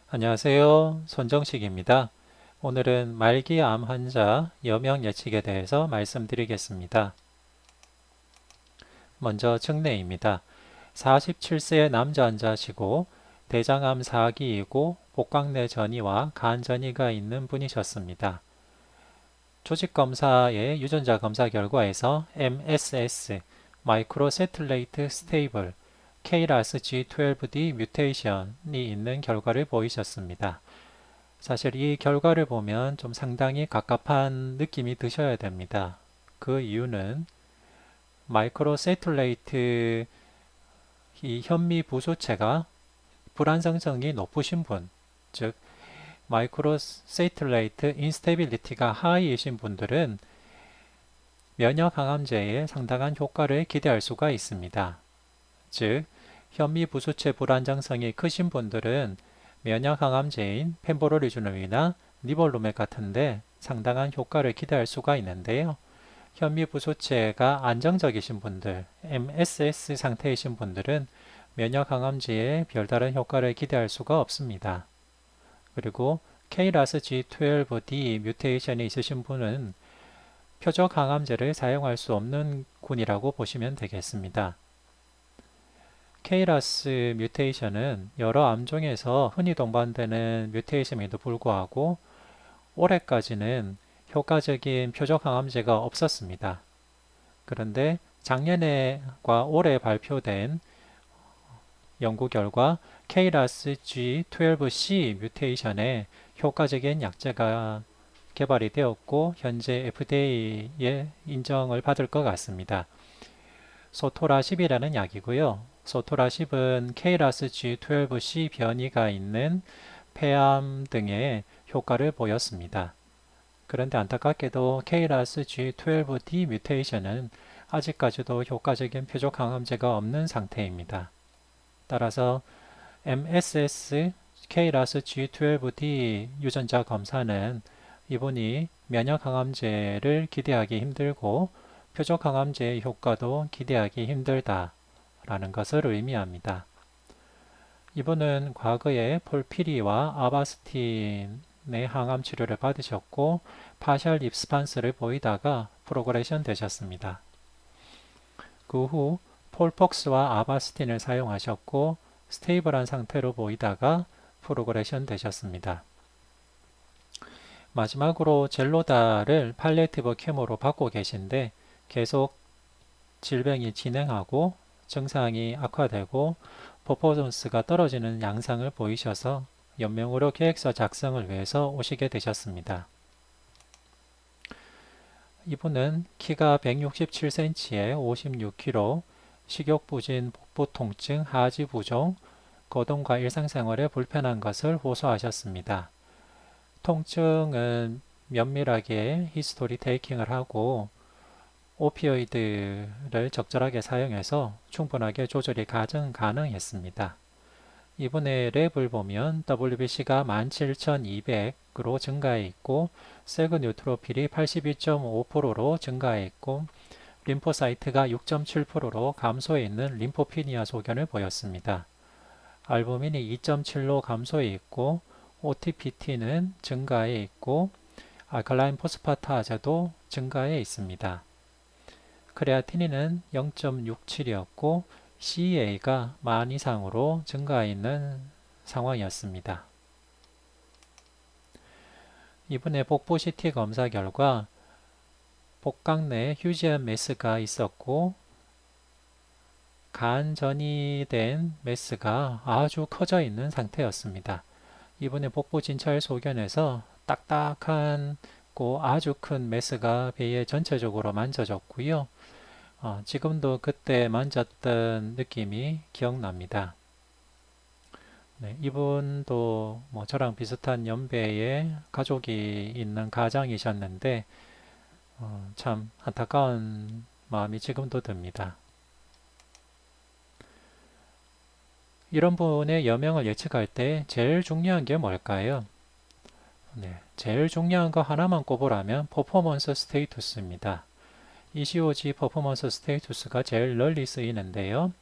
안녕하세요. 손정식입니다. 오늘은 말기암 환자 여명 예측에 대해서 말씀드리겠습니다. 먼저 증례입니다. 47세의 남자 환자시고 대장암 4기이고 복강 내 전이와 간 전이가 있는 분이셨습니다. 조직검사의 유전자 검사 결과에서 MSS, 마이크로세틀레이트 스테이블, KRAS G12D 뮤테이션이 있는 결과를 보이셨습니다. 사실 이 결과를 보면 좀 상당히 갑갑한 느낌이 드셔야 됩니다. 그 이유는 마이크로세툴레이트 이 현미 부수체가 불안정성이 높으신 분, 즉 마이크로세툴레이트 인스테빌리티가 하이이신 분들은 면역 항암제에 상당한 효과를 기대할 수가 있습니다. 즉 현미 부수체 불안정성이 크신 분들은 면역 항암제인 펜보롤리주름이나 니볼루맥 같은데 상당한 효과를 기대할 수가 있는데요. 현미 부수체가 안정적이신 분들, MSS 상태이신 분들은 면역 항암제에 별다른 효과를 기대할 수가 없습니다. 그리고 KRAS G12D 뮤테이션이 있으신 분은 표적 항암제를 사용할 수 없는 군이라고 보시면 되겠습니다. KRAS 뮤테이션은 여러 암종에서 흔히 동반되는 뮤테이션에도 불구하고 올해까지는 효과적인 표적 항암제가 없었습니다. 그런데 작년에과 올해 발표된 연구 결과 KRAS G12C 뮤테이션에 효과적인 약제가 개발이 되었고 현재 FDA의 인정을 받을 것 같습니다. 소토라십이라는 약이고요. 소토라십은 KRAS G12C 변이가 있는 폐암 등의 효과를 보였습니다. 그런데 안타깝게도 KRAS G12D 뮤테이션은 아직까지도 효과적인 표적 항암제가 없는 상태입니다. 따라서 MSS KRAS G12D 유전자 검사는 이분이 면역 항암제를 기대하기 힘들고 표적 항암제의 효과도 기대하기 힘들다라는 것을 의미합니다. 이분은 과거에 폴피리와 아바스틴의 항암 치료를 받으셨고 파셜 립스판스를 보이다가 프로그레션 되셨습니다. 그 후 폴폭스와 아바스틴을 사용하셨고 스테이블한 상태로 보이다가 프로그레션 되셨습니다. 마지막으로 젤로다를 팔리에티브 케모로 받고 계신데 계속 질병이 진행하고 증상이 악화되고 퍼포먼스가 떨어지는 양상을 보이셔서 연명의료 계획서 작성을 위해서 오시게 되셨습니다. 이분은 키가 167cm에 56kg, 식욕부진, 복부 통증, 하지 부종, 거동과 일상생활에 불편한 것을 호소하셨습니다. 통증은 면밀하게 히스토리 테이킹을 하고 오피오이드를 적절하게 사용해서 충분하게 조절이 가능했습니다. 이분의 랩을 보면 WBC가 17,200으로 증가해 있고 세그 뉴트로필이 82.5%로 증가해 있고 림포사이트가 6.7%로 감소해 있는 림포피니아 소견을 보였습니다. 알부민이 2.7로 감소해 있고 OTPT는 증가해 있고 알칼라인 포스파타제도 증가해 있습니다. 크레아티닌은 0.67이었고 CA가 만 이상으로 증가해 있는 상황이었습니다. 이분의 복부 CT 검사 결과 복강 내 휴지한 메스가 있었고 간 전이된 메스가 아주 커져 있는 상태였습니다. 이분의 복부 진찰 소견에서 딱딱한 아주 큰 메스가 배에 전체적으로 만져졌고요. 지금도 그때 만졌던 느낌이 기억납니다. 네, 이분도 저랑 비슷한 연배의 가족이 있는 가장이셨는데 참 안타까운 마음이 지금도 듭니다. 이런 분의 여명을 예측할 때 제일 중요한 게 뭘까요? 네, 제일 중요한 거 하나만 꼽으라면 퍼포먼스 스테이투스입니다. ECOG 퍼포먼스 스테이투스가 제일 널리 쓰이는데요.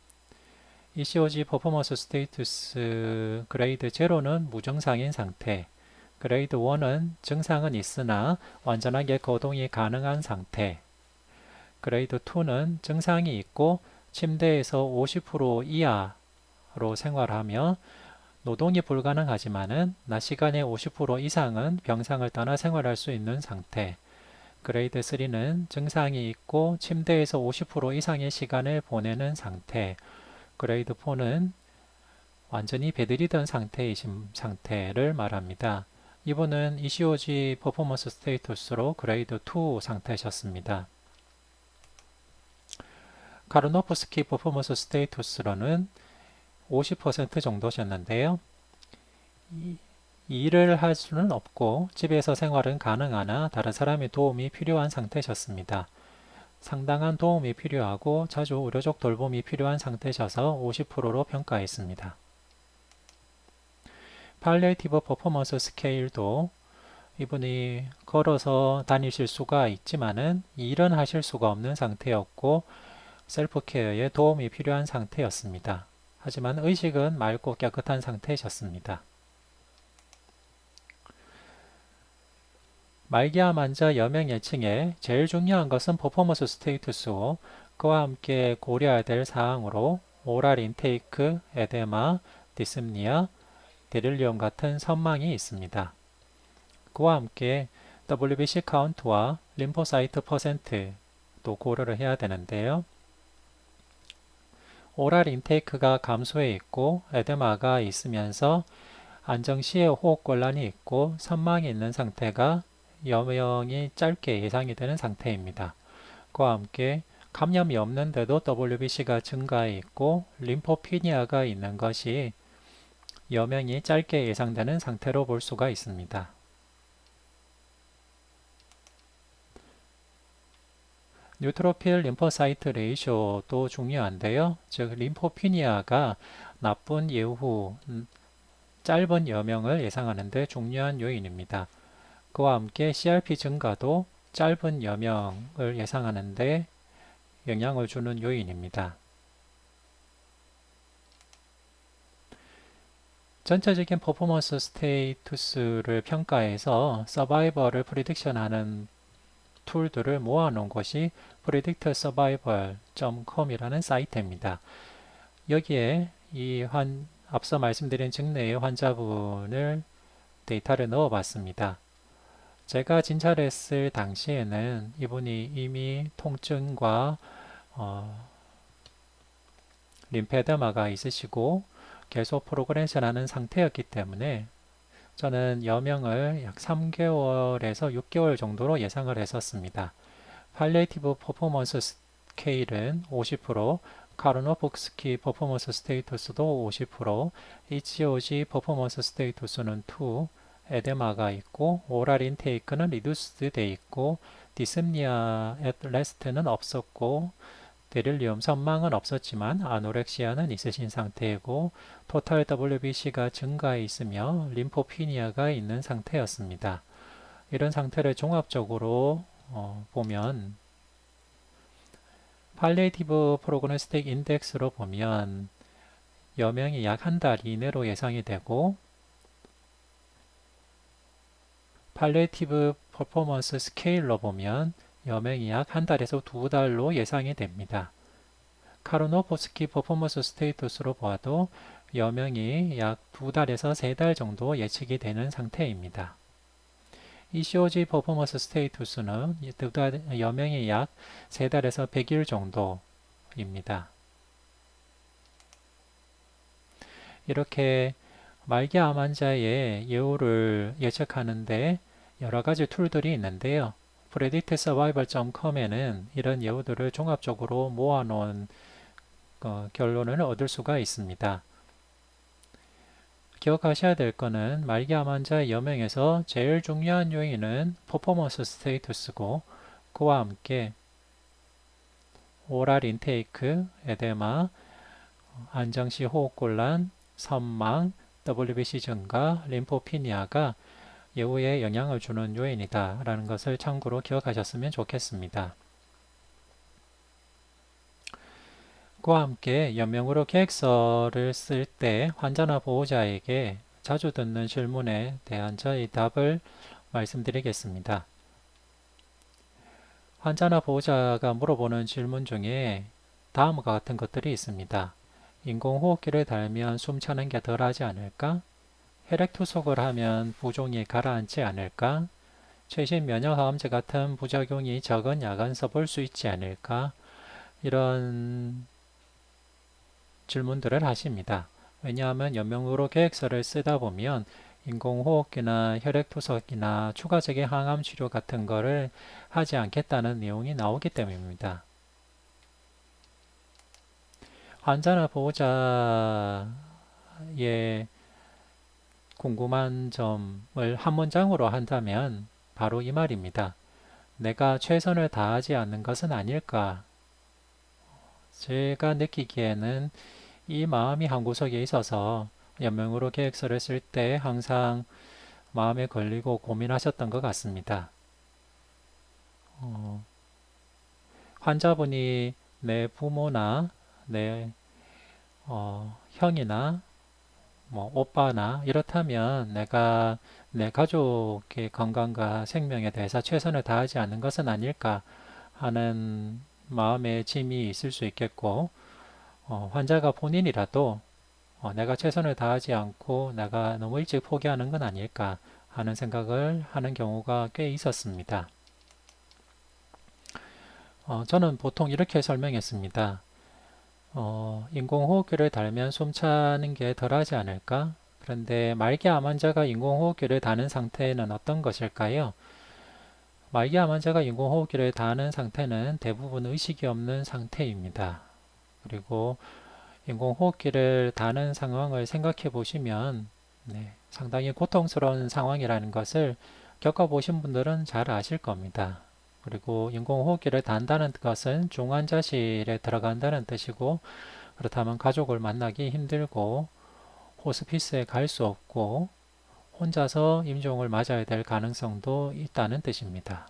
ECOG 퍼포먼스 스테이투스 그레이드 0는 무증상인 상태, 그레이드 1은 증상은 있으나 완전하게 거동이 가능한 상태, 그레이드 2는 증상이 있고 침대에서 50% 이하로 생활하며 노동이 불가능하지만은 낮 시간의 50% 이상은 병상을 떠나 생활할 수 있는 상태, 그레이드 3는 증상이 있고 침대에서 50% 이상의 시간을 보내는 상태, 그레이드 4는 완전히 베드리던 상태이신 상태를 말합니다. 이분은 ECOG 퍼포먼스 스테이투스로 그레이드 2 상태셨습니다. 카르노프스키 퍼포먼스 스테이투스로는 50% 정도셨는데요. 일을 할 수는 없고 집에서 생활은 가능하나 다른 사람의 도움이 필요한 상태셨습니다. 상당한 도움이 필요하고 자주 의료적 돌봄이 필요한 상태셔서 50%로 평가했습니다. 팔리에이티브 퍼포먼스 스케일도 이분이 걸어서 다니실 수가 있지만은 일은 하실 수가 없는 상태였고 셀프케어에 도움이 필요한 상태였습니다. 하지만 의식은 맑고 깨끗한 상태셨습니다. 말기암 환자 여명 예측에 제일 중요한 것은 퍼포먼스 스테이투스고 그와 함께 고려해야 될 사항으로 오랄 인테이크, 에데마, 디스프니아, 데릴리움 같은 선망이 있습니다. 그와 함께 WBC 카운트와 림포사이트 퍼센트도 고려를 해야 되는데요. 오랄 인테이크가 감소해 있고 에데마가 있으면서 안정 시에 호흡곤란이 있고 선망이 있는 상태가 여명이 짧게 예상이 되는 상태입니다. 그와 함께 감염이 없는데도 WBC가 증가해 있고 림포피니아가 있는 것이 여명이 짧게 예상되는 상태로 볼 수가 있습니다. 뉴트로필 림포사이트 레이쇼도 중요한데요. 즉 림포피니아가 나쁜 예후, 짧은 여명을 예상하는 데 중요한 요인입니다. 그와 함께 CRP 증가도 짧은 여명을 예상하는 데 영향을 주는 요인입니다. 전체적인 퍼포먼스 스테이투스를 평가해서 서바이벌을 프리딕션하는 툴들을 모아놓은 것이 predictsurvival.com이라는 사이트입니다. 여기에 앞서 말씀드린 직내의 환자분을 데이터를 넣어봤습니다. 제가 진찰했을 당시에는 이분이 이미 통증과 림페데마가 있으시고 계속 프로그레션하는 상태였기 때문에 저는 여명을 약 3개월에서 6개월 정도로 예상을 했었습니다. 팔리에이티브 퍼포먼스 스케일은 50%, 카르노프스키 퍼포먼스 스테이투스도 50%, ECOG 퍼포먼스 스테이투스는 2, 에데마가 있고 오랄 인테이크는 리두스드 돼 있고 디스프니아 앳 레스트는 없었고 데릴리움 선망은 없었지만 아노렉시아는 있으신 상태이고 토탈 WBC가 증가해 있으며 림포피니아가 있는 상태였습니다. 이런 상태를 종합적으로 보면 팔리에이티브 프로그노스틱 인덱스로 보면 여명이 약 한 달 이내로 예상이 되고 팔리에이티브 퍼포먼스 스케일로 보면 여명이 약 한 달에서 두 달로 예상이 됩니다. 카르노프스키 퍼포먼스 스테이투스로 봐도 여명이 약 두 달에서 세 달 정도 예측이 되는 상태입니다. ECOG 퍼포먼스 스테이투스는 여명이 약 세 달에서 100일 정도입니다. 이렇게 말기암 환자의 예후를 예측하는데 여러 가지 툴들이 있는데요. predictsurvival.com에는 이런 예후들을 종합적으로 모아놓은 결론을 얻을 수가 있습니다. 기억하셔야 될 것은 말기암 환자의 여명에서 제일 중요한 요인은 퍼포먼스 스테이투스고 그와 함께 오랄 인테이크, 에데마, 안정시 호흡곤란, 선망, WBC 증가, 림포피니아가 예후에 영향을 주는 요인이다 라는 것을 참고로 기억하셨으면 좋겠습니다. 그와 함께 연명으로 계획서를 쓸 때 환자나 보호자에게 자주 듣는 질문에 대한 저희 답을 말씀드리겠습니다. 환자나 보호자가 물어보는 질문 중에 다음과 같은 것들이 있습니다. 인공호흡기를 달면 숨 차는 게 덜하지 않을까? 혈액투석을 하면 부종이 가라앉지 않을까? 최신 면역항암제 같은 부작용이 적은 약은 써볼 수 있지 않을까? 이런 질문들을 하십니다. 왜냐하면 연명으로 계획서를 쓰다 보면 인공호흡기나 혈액투석이나 추가적인 항암 치료 같은 거를 하지 않겠다는 내용이 나오기 때문입니다. 환자나 보호자의 궁금한 점을 한 문장으로 한다면 바로 이 말입니다. 내가 최선을 다하지 않는 것은 아닐까? 제가 느끼기에는 이 마음이 한구석에 있어서 연명으로 계획서를 쓸 때 항상 마음에 걸리고 고민하셨던 것 같습니다. 환자분이 내 부모나 내 형이나 뭐 오빠나 이렇다면 내가 내 가족의 건강과 생명에 대해서 최선을 다하지 않는 것은 아닐까 하는 마음의 짐이 있을 수 있겠고, 환자가 본인이라도 내가 최선을 다하지 않고 내가 너무 일찍 포기하는 건 아닐까 하는 생각을 하는 경우가 꽤 있었습니다. 저는 보통 이렇게 설명했습니다. 인공호흡기를 달면 숨 차는 게 덜하지 않을까? 그런데 말기 암 환자가 인공호흡기를 다는 상태는 어떤 것일까요? 말기 암 환자가 인공호흡기를 다는 상태는 대부분 의식이 없는 상태입니다. 그리고 인공호흡기를 다는 상황을 생각해 보시면 상당히 고통스러운 상황이라는 것을 겪어보신 분들은 잘 아실 겁니다. 그리고 인공호흡기를 단다는 것은 중환자실에 들어간다는 뜻이고, 그렇다면 가족을 만나기 힘들고 호스피스에 갈 수 없고 혼자서 임종을 맞아야 될 가능성도 있다는 뜻입니다.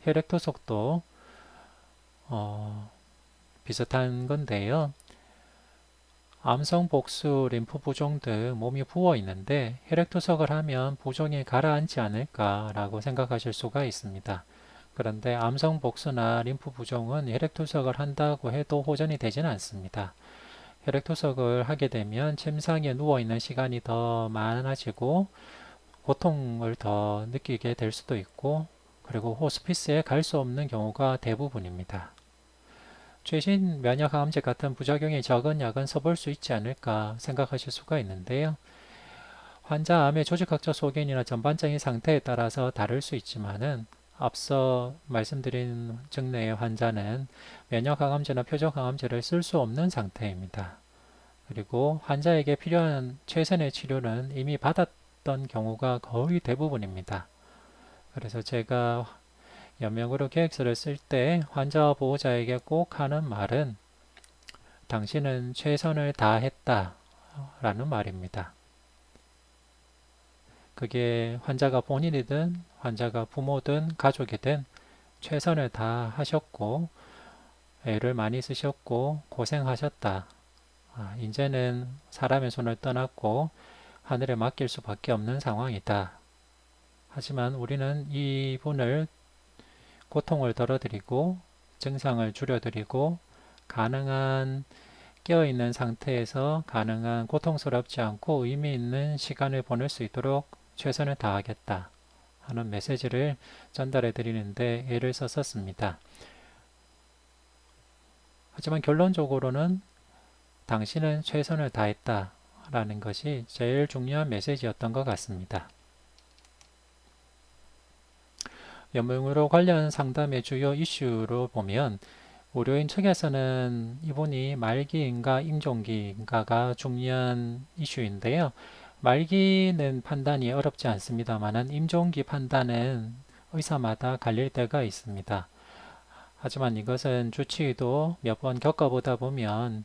혈액투석도 비슷한 건데요. 암성 복수 림프 부종 등 몸이 부어 있는데 혈액투석을 하면 부종이 가라앉지 않을까라고 생각하실 수가 있습니다. 그런데 암성 복수나 림프 부종은 혈액투석을 한다고 해도 호전이 되지는 않습니다. 혈액투석을 하게 되면 침상에 누워있는 시간이 더 많아지고 고통을 더 느끼게 될 수도 있고, 그리고 호스피스에 갈 수 없는 경우가 대부분입니다. 최신 면역항암제 같은 부작용이 적은 약은 써볼 수 있지 않을까 생각하실 수가 있는데요. 환자 암의 조직학적 소견이나 전반적인 상태에 따라서 다를 수 있지만은 앞서 말씀드린 증례의 환자는 면역항암제나 표적항암제를 쓸 수 없는 상태입니다. 그리고 환자에게 필요한 최선의 치료는 이미 받았던 경우가 거의 대부분입니다. 그래서 제가 연명으로 계획서를 쓸 때 환자와 보호자에게 꼭 하는 말은 당신은 최선을 다했다 라는 말입니다. 그게 환자가 본인이든 환자가 부모든 가족이든 최선을 다하셨고 애를 많이 쓰셨고 고생하셨다. 이제는 사람의 손을 떠났고 하늘에 맡길 수밖에 없는 상황이다. 하지만 우리는 이분을 고통을 덜어드리고 증상을 줄여드리고 가능한 깨어있는 상태에서 가능한 고통스럽지 않고 의미 있는 시간을 보낼 수 있도록 최선을 다하겠다 하는 메시지를 전달해 드리는데 애를 썼었습니다. 하지만 결론적으로는 당신은 최선을 다했다 라는 것이 제일 중요한 메시지였던 것 같습니다. 연명으로 관련 상담의 주요 이슈로 보면 의료인 측에서는 이분이 말기인가 임종기인가가 중요한 이슈인데요. 말기는 판단이 어렵지 않습니다만 임종기 판단은 의사마다 갈릴 때가 있습니다. 하지만 이것은 주치의도 몇 번 겪어보다 보면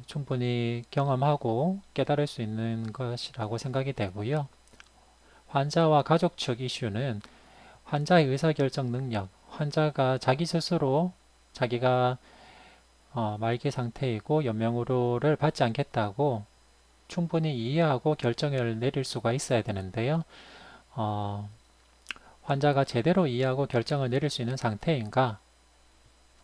충분히 경험하고 깨달을 수 있는 것이라고 생각이 되고요. 환자와 가족 측 이슈는 환자의 의사결정 능력, 환자가 자기 스스로 자기가 말기 상태이고 연명으로를 받지 않겠다고 충분히 이해하고 결정을 내릴 수가 있어야 되는데요. 환자가 제대로 이해하고 결정을 내릴 수 있는 상태인가?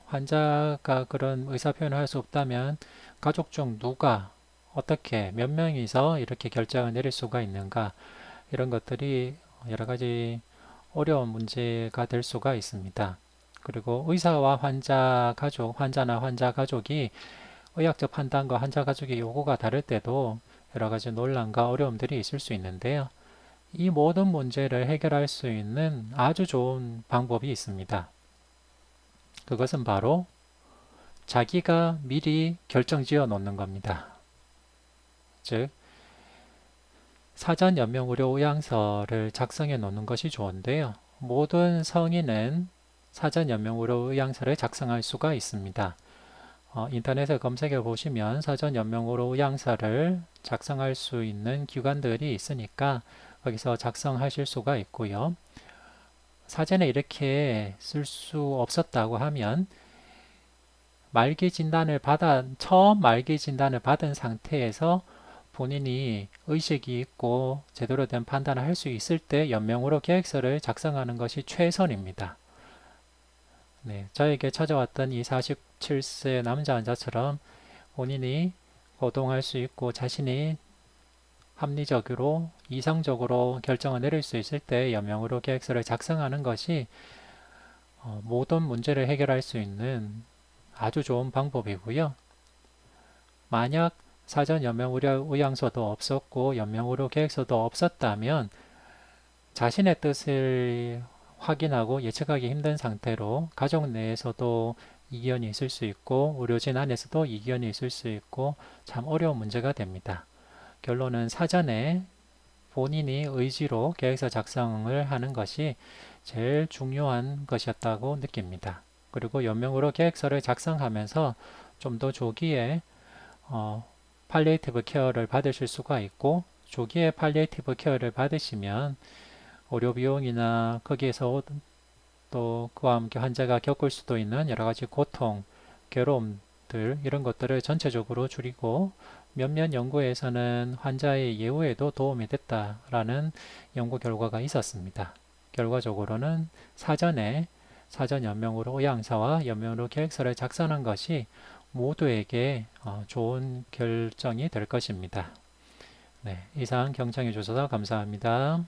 환자가 그런 의사표현을 할 수 없다면 가족 중 누가 어떻게 몇 명이서 이렇게 결정을 내릴 수가 있는가? 이런 것들이 여러 가지 어려운 문제가 될 수가 있습니다. 그리고 의사와 환자 가족, 환자나 환자 가족이 의학적 판단과 환자 가족의 요구가 다를 때도 여러 가지 논란과 어려움들이 있을 수 있는데요. 이 모든 문제를 해결할 수 있는 아주 좋은 방법이 있습니다. 그것은 바로 자기가 미리 결정지어 놓는 겁니다. 즉, 사전 연명의료 의향서를 작성해 놓는 것이 좋은데요. 모든 성인은 사전 연명의료 의향서를 작성할 수가 있습니다. 인터넷에 검색해 보시면 사전 연명의료 의향서를 작성할 수 있는 기관들이 있으니까 거기서 작성하실 수가 있고요. 사전에 이렇게 쓸 수 없었다고 하면 처음 말기 진단을 받은 상태에서 본인이 의식이 있고 제대로 된 판단을 할 수 있을 때 연명으로 계획서를 작성하는 것이 최선입니다. 네, 저에게 찾아왔던 이 47세 남자 환자처럼 본인이 거동할 수 있고 자신이 합리적으로 이상적으로 결정을 내릴 수 있을 때 연명으로 계획서를 작성하는 것이 모든 문제를 해결할 수 있는 아주 좋은 방법이고요. 만약 사전 연명의료 의향서도 없었고 연명의료 계획서도 없었다면 자신의 뜻을 확인하고 예측하기 힘든 상태로 가족 내에서도 이견이 있을 수 있고 의료진 안에서도 이견이 있을 수 있고 참 어려운 문제가 됩니다. 결론은 사전에 본인이 의지로 계획서 작성을 하는 것이 제일 중요한 것이었다고 느낍니다. 그리고 연명으로 계획서를 작성하면서 좀 더 조기에 팔리에이티브 케어를 받으실 수가 있고 조기에 팔리에이티브 케어를 받으시면 의료 비용이나 거기에서 또 그와 함께 환자가 겪을 수도 있는 여러 가지 고통, 괴로움들 이런 것들을 전체적으로 줄이고 몇몇 연구에서는 환자의 예후에도 도움이 됐다라는 연구 결과가 있었습니다. 결과적으로는 사전에 사전 연명으로 의향서와 연명으로 계획서를 작성한 것이 모두에게 좋은 결정이 될 것입니다. 네, 이상 경청해 주셔서 감사합니다.